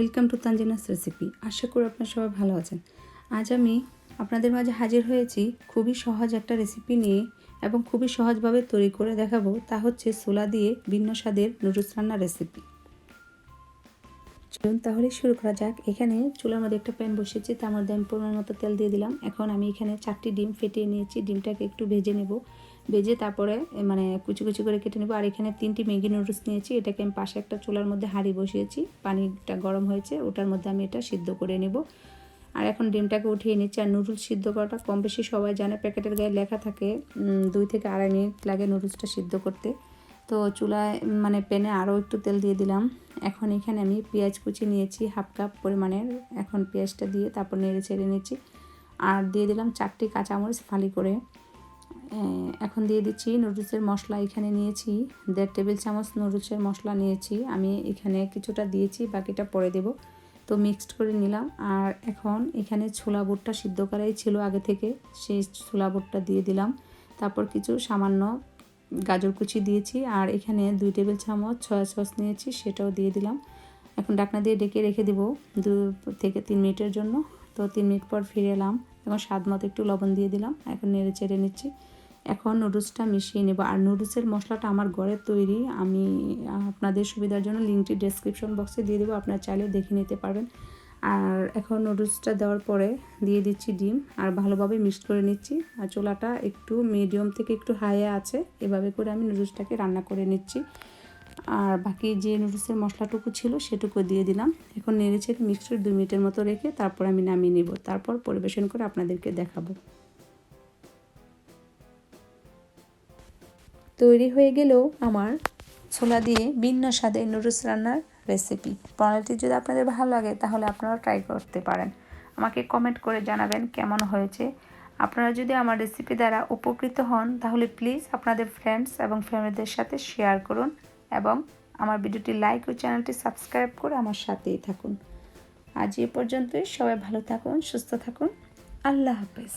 Welcome to Tanjina's recipe. আশা করি আপনারা সবাই ভালো আছেন। আজ আমি আপনাদের মাঝে হাজির হয়েছি খুবই সহজ একটা রেসিপি নিয়ে এবং খুবই সহজভাবে তৈরি করে দেখাবো। তা হচ্ছে ছোলা দিয়ে ভিন্ন স্বাদের নুডলস রান্নার রেসিপি। চলুন তাহলে শুরু করা যাক। এখানে চুলার মধ্যে একটা প্যান বসিয়েছি, তার মধ্যে আমি পরিমাণ মতো তেল দিয়ে দিলাম। এখন আমি এখানে 4টি ডিম ফেটিয়ে নিয়েছি। ডিমটাকে একটু ভেজে নেব, ভেজে তারপরে কুচি কুচি করে কেটে নেব। আর এখানে 3টি ম্যাগি নুডলস নিয়েছি, এটাকে আমি পাশে একটা চুলার মধ্যে হাঁড়ি বসিয়েছি, পানিটা গরম হয়েছে, ওটার মধ্যে আমি এটা সিদ্ধ করে নেব। আর এখন ডিমটাকে উঠিয়ে নিচ্ছি। আর নুডলস সিদ্ধ করাটা কম বেশি সবাই জানে, প্যাকেটের গায়ে লেখা থাকে 2 থেকে 2.5 মিনিট লাগে নুডলসটা সিদ্ধ করতে। তো চুলায় প্যানে আরও একটু তেল দিয়ে দিলাম। এখন এখানে আমি পেঁয়াজ কুচি নিয়েছি 1/2 কাপ পরিমাণের। এখন পেঁয়াজটা দিয়ে তারপর নেড়ে ছেড়ে নিচ্ছি। আর দিয়ে দিলাম 4টি কাঁচামরিচ ফালি করে। এখন দিয়ে দিচ্ছি নুডলসের মশলা। এখানে নিয়েছি 1.5 টেবিল চামচ নুডলসের মশলা নিয়েছি। আমি এখানে কিছুটা দিয়েছি, বাকিটা পরে দেব। তো মিক্সড করে নিলাম। আর এখন এখানে ছোলা বুটটা সিদ্ধ করাই ছিল আগে থেকে, সেই ছোলা বুটটা দিয়ে দিলাম। তারপর কিছু সামান্য গাজর কুচি দিয়েছি। আর এখানে 2 টেবিল চামচ সয়া সস নিয়েছি, সেটাও দিয়ে দিলাম। এখন ঢাকনা দিয়ে ঢেকে রেখে দেব 2 থেকে 3 মিনিটের জন্য। তো 3 মিনিট পর ফিরে এলাম। এখন স্বাদ মতো একটু লবণ দিয়ে দিলাম। এখন নেড়ে চেড়ে নিচ্ছি। এখন নুডলসটা মিশিয়ে নেব। আর নুডলসের মশলাটা আমার ঘরের তৈরি, আমি আপনাদের সুবিধার জন্য লিঙ্কটি ডেসক্রিপশন বক্সে দিয়ে দেবো, আপনারা চাইলে দেখে নিতে পারবেন। আর এখন নুডলসটা দেওয়ার পরে দিয়ে দিচ্ছি ডিম, আর ভালোভাবে মিক্সড করে নিচ্ছি। আর চুলাটা একটু মিডিয়াম থেকে একটু হাইয়ে আছে, এভাবে করে আমি নুডলসটাকে রান্না করে নিচ্ছি। আর বাকি যে নুডলসের মশলাটুকু ছিল সেটুকু দিয়ে দিলাম। এখন নেড়ে ছেড়ে মিক্সড করে 2 মিনিটের মতো রেখে তারপর আমি নামিয়ে নেব। তারপর পরিবেশন করে আপনাদেরকে দেখাবো। তৈরি হয়ে গেলেও আমার ছোলা দিয়ে ভিন্ন স্বাদের নুডলস রান্নার রেসিপি। প্রণালীটি যদি আপনাদের ভালো লাগে তাহলে আপনারা ট্রাই করতে পারেন। আমাকে কমেন্ট করে জানাবেন কেমন হয়েছে। আপনারা যদি আমার রেসিপি দ্বারা উপকৃত হন তাহলে প্লিজ আপনাদের ফ্রেন্ডস এবং ফ্যামিলিদের সাথে শেয়ার করুন এবং আমার ভিডিওটি লাইক ও চ্যানেলটি সাবস্ক্রাইব করে আমার সাথেই থাকুন। আজ এ পর্যন্তই। সবাই ভালো থাকুন, সুস্থ থাকুন। আল্লাহ হাফেজ।